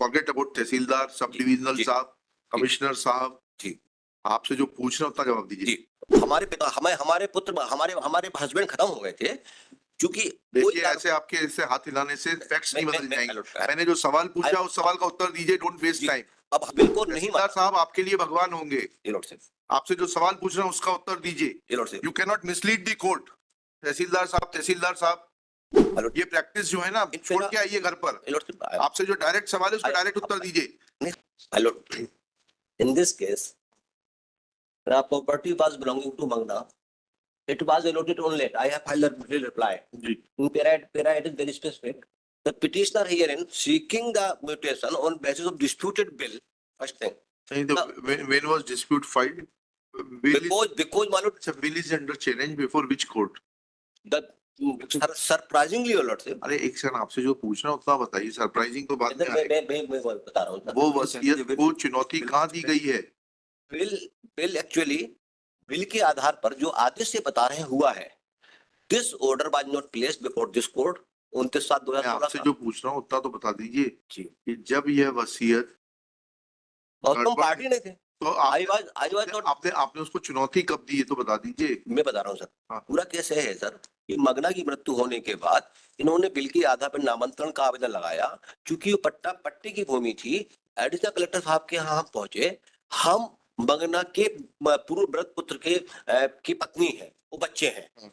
Forget about tehsildar, sub divisional जी, साहब, commissioner साहब, जी, आपसे जो पूछ रहा उतना जवाब दीजिए। जी। हमारे पिता हमारे पुत्र हमारे हस्बैंड खत्म हो गए थे, क्योंकि देखिए ऐसे आपके ऐसे हाथ हिलाने से फैक्ट्स नहीं बदल जाएंगे। मैंने जो सवाल पूछा उस सवाल का उत्तर दीजिए, डोंट वेस्ट जी, टाइम। अब बिल्कुल नहीं तहसीलदार साहब आपके लिए भगवान होंगे, ये लॉर्ड साहब, आपसे जो सवाल पूछ रहा हूँ उसका उत्तर दीजिए। ये लॉर्ड साहब, you can not mislead the court. Tehsildar साहब, हेलो, ये प्रैक्टिस जो है ना छोड़ के आइए घर पर। ये लॉर्ड साहब, आपसे जो डायरेक्ट सवाल है उसका डायरेक्ट उत्तर दीजिए। Hello, in this case, the property was belonging to Magna. It was allotted on late. I have filed a reply. जी In para it is very specific. The petitioner herein seeking the mutation on basis of disputed bill. First thing. नहीं तो when was dispute filed? Bill Because मालूम is bill is under challenge before which court? the surprisingly your lord साहब, अरे एक second, आपसे जो पूछ रहा हूँ उतना बताइए। सरप्राइजिंग तो बाद में आएगा। मैं बता रहा हूँ। वो वसीयत को चुनौती कहाँ दी गई है? बिल एक्चुअली बिल के आधार पर जो आदेश से बता रहे हुआ है, this order was not placed before this court 29/7/2016। आपसे जो पूछ रहा हूँ उतना तो बता दीजिए जी, कि जब यह वसीयत और तुम पार्टी नहीं थे, तो आई वाज नॉट। आपने उसको चुनौती कब दी है तो बता दीजिए। मैं बता रहा हूँ सर, हाँ। पूरा केस है सर कि मगना की मृत्यु होने के बाद इन्होंने बिल के आधार पर नामांतरण का आवेदन लगाया। चूंकि वो पट्टे की भूमि थी, एडिशनल कलेक्टर साहब के यहाँ हम पहुंचे। हम मगना के पूर्व व्रत पुत्र की पत्नी है, वो बच्चे हैं।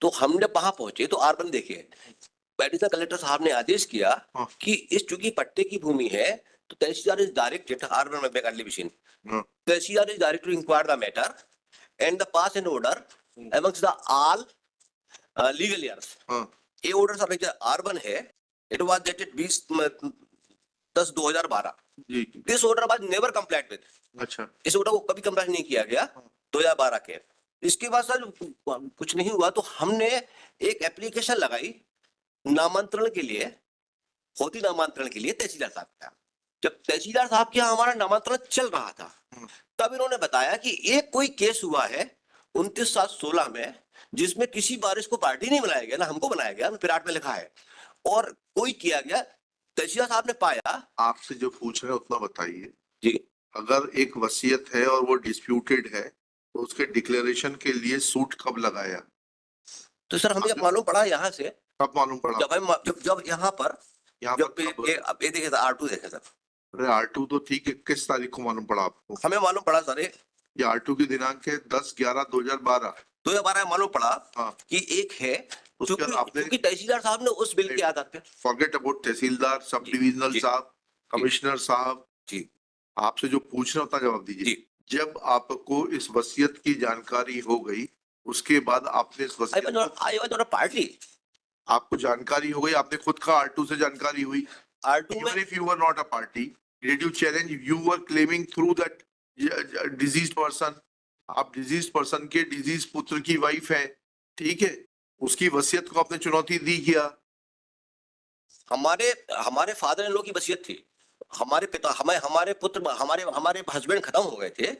तो हमने वहां पहुंचे तो आर1 देखिए, एडिशनल कलेक्टर साहब ने आदेश किया हाँ। कि इस चूंकि पट्टे की भूमि है तो तहसीलदार इज डायरेक्टेड आर1 में बेकार लिविशन, tehsildar is directed to inquire the matter and the pass an order amongst the all legal years. ये order सब R1 है, it was dated 20/10/2012. Ji This order was never complied with. अच्छा, इस order को कभी कंप्लाई नहीं किया गया 2012 के। इसके बाद सर कुछ नहीं हुआ तो हमने एक एप्लीकेशन लगाई नामांतरण के लिए, होती नामांतरण के लिए तहसीलदार साहब का। जब तहसीलदार साहब के यहाँ हमारा नामांतरण चल रहा था तब इन्होंने बताया कि एक कोई केस हुआ है 29/7/16 में जिसमें किसी बारिश को पार्टी नहीं बनाया गया, ना हमको बनाया गया, विराट में लिखा है, और कोई किया गया। तहसीलदार साहब ने पाया। आपसे जो पूछ रहे हैं उतना बताइए जी, अगर एक वसीयत है और वो डिस्प्यूटेड है तो उसके डिक्लेरेशन के लिए सूट कब लगाया? तो सर हमें मालूम पड़ा यहाँ से, कब मालूम पड़ा? जब यहाँ पर यहाँ जब ये देखे सर R2 देखे सर, अरे R2 तो ठीक है, किस तारीख को मालूम पड़ा आपको? हमें मालूम पड़ा सर ये R2 की दिनांक है 10/11/2012 मालूम पड़ा हाँ। कि एक है आपने क्योंकि तहसीलदार साहब ने उस बिल के आधार पे forget about tehsildar, sub divisional साहब, कमिश्नर साहब, जी, आपसे जो पूछ रहा उतना जवाब दीजिए। जब आपको इस वसीयत की जानकारी हो गई उसके बाद आपने इस वसीयत पार्टी आपको जानकारी हो गई, आपने खुद का R2 से जानकारी हुई। R2 में Even if you were not a party, did you challenge? You were claiming through that diseased person. आप डिजीज पर्सन के डिजीज पुत्र की वाइफ है, ठीक है, उसकी वसीयत को आपने चुनौती दी क्या? हमारे फादर इन लॉ की वसीयत थी। हमारे पिता हमारे पुत्र हमारे हस्बैंड खत्म हो गए थे,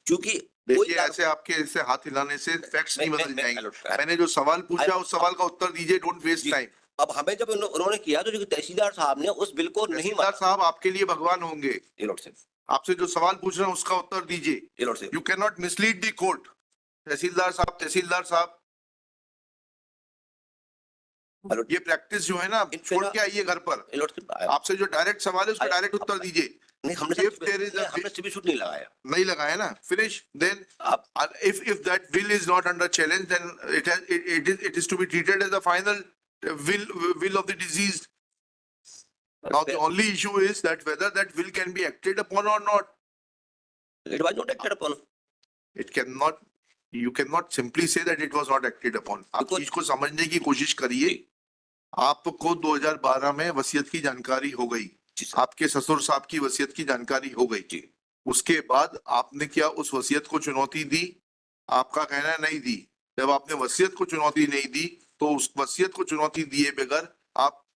क्योंकि देखिए ऐसे आपके ऐसे हाथ हिलाने से फैक्ट्स नहीं बदल जाएंगे। मैंने जो सवाल पूछा उस सवाल का उत्तर दीजिए, डोंट वेस्ट टाइम। अब हमें जब उन्होंने किया तो तहसीलदार साहब ने उस बिल को नहीं तहसीलदार साहब आपके लिए भगवान होंगे, ये लॉर्ड साहब, आपसे जो सवाल पूछ रहा हूँ उसका उत्तर दीजिए। ये लॉर्ड साहब, you can not mislead the court. Tehsildar साहब, ये प्रैक्टिस जो है ना छोड़ के आइए घर पर। आपसे जो डायरेक्ट सवाल है उसका डायरेक्ट उत्तर दीजिए। नहीं, हमने सिविल सूट नहीं लगाया। नहीं लगाया ना, finish. Then if that will is not under challenge, then it is to be treated as the final will of the deceased. Now the only issue is that whether that will can be acted upon or not. It was not acted upon. It cannot. You cannot simply say that it was not acted upon. आप चीज को समझने की कोशिश करिए। आपको 2012 में वसीयत की जानकारी हो गई, आपके ससुर साहब की वसीयत की जानकारी हो गई, उसके बाद आपने क्या उस वसीयत को चुनौती दी? आपका कहना नहीं दी। जब आपने वसीयत को चुनौती नहीं दी तो उस वसीयत को चुनौती दिए बगैर आप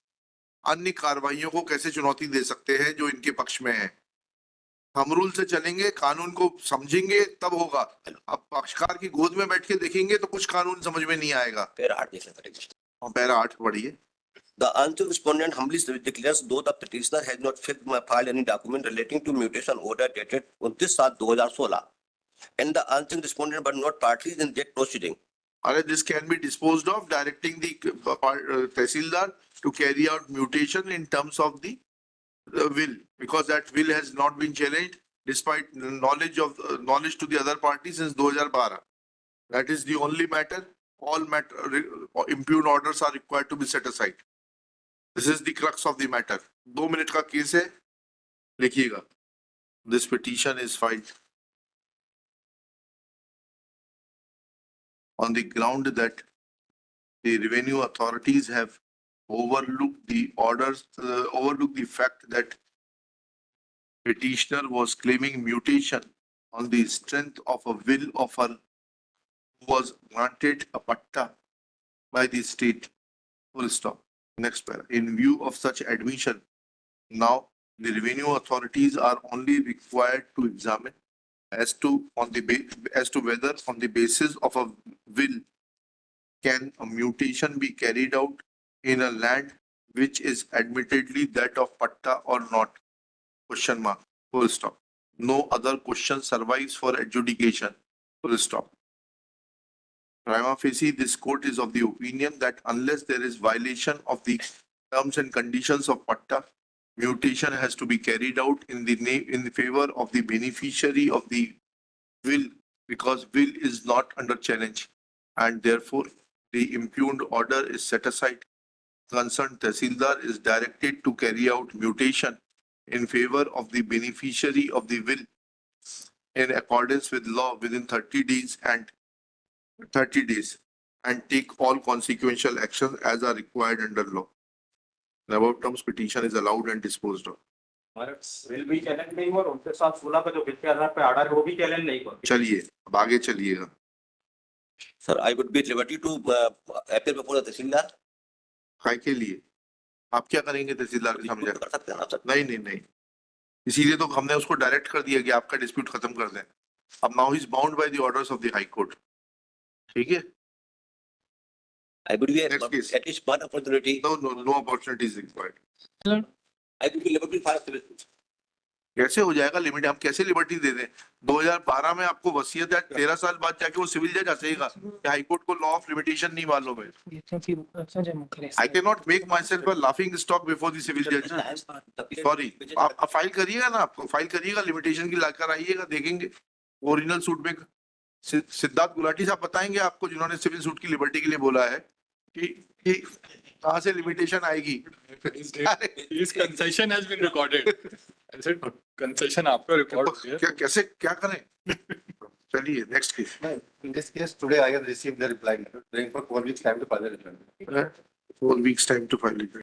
अन्य कार्रवाइयों को कैसे चुनौती दे सकते हैं जो इनके पक्ष में है? हम रूल से चलेंगे, कानून को समझेंगे तब होगा। अब पक्षकार की गोद में बैठ के देखेंगे तो कुछ कानून समझ में नहीं आएगा। पैरा 8 देख लेते हैं। पैरा 8 पढ़िए। The answering respondent humbly declares though the petitioner has not filed any document relating to mutation order dated 29/7/2016 and the answering respondent but not parties in that proceeding. Alright, this can be disposed of directing the Tehsildar to carry out mutation in terms of the will, because that will has not been challenged despite knowledge to the other parties since 2012. That is the only matter. All impugned orders are required to be set aside. This is the crux of the matter. 2 minute का case है, लिखिएगा. This petition is filed on the ground that the revenue authorities have overlooked the orders, overlooked the fact that petitioner was claiming mutation on the strength of a will of her who was granted a patta by the state. Full stop. Next para. In view of such admission, now the revenue authorities are only required to examine as to whether on the basis of a will can a mutation be carried out in a land which is admittedly that of patta or not. Question mark. Full stop. No other question survives for adjudication. Full stop. Prima facie, this court is of the opinion that unless there is violation of the terms and conditions of patta, mutation has to be carried out in the favor of the beneficiary of the will, because will is not under challenge, and therefore the impugned order is set aside. Concerned Tehsildar is directed to carry out mutation in favor of the beneficiary of the will in accordance with law within 30 days and take all consequential actions as are required under law. The above terms petition is allowed and disposed of. Bill भी challenge नहीं हुआ और 29/16 का जो bill के आधार पे order है वो भी चैलेंज नहीं हुआ. चलिए अब आगे चलिएगा. Sir, I would be at liberty to appear before the Tehsildar. काय के लिए आप क्या करेंगे तहसीलदार के सामने? कर सकते हैं ना सर. नहीं, इसीलिए तो हमने उसको डायरेक्ट कर दिया कि आपका डिस्प्यूट खत्म कर दें. अब now he is bound by the orders of the high court. ठीक है. I would be Next case. at least one opportunity. No opportunity is required. I would be liberty to file civil suit. कैसे हो जाएगा limit? हम कैसे liberty दे दें? 2012 में आपको वसीयत है, 13 साल बाद जाके वो सिविल जज आएगा कि हाई कोर्ट को लॉ ऑफ लिमिटेशन नहीं मालूम है. I cannot make myself a laughing stock before the civil judge. Sorry, आप फाइल करिएगा ना, आपको फाइल करिएगा, लिमिटेशन की लाकर आइएगा, देखेंगे ओरिजिनल सूट में सिद्धार्थ गुलाटी साहब बताएंगे आपको, जिन्होंने सिविल सूट की लिबर्टी के लिए बोला है कि कहाँ से लिमिटेशन आएगी. His concession has been recorded. I said concession आपका record किया. क्या कैसे क्या करें? चलिए next case. In this case, today I have received the reply letter, praying for 4 weeks time to file the return. 4 weeks time to file it.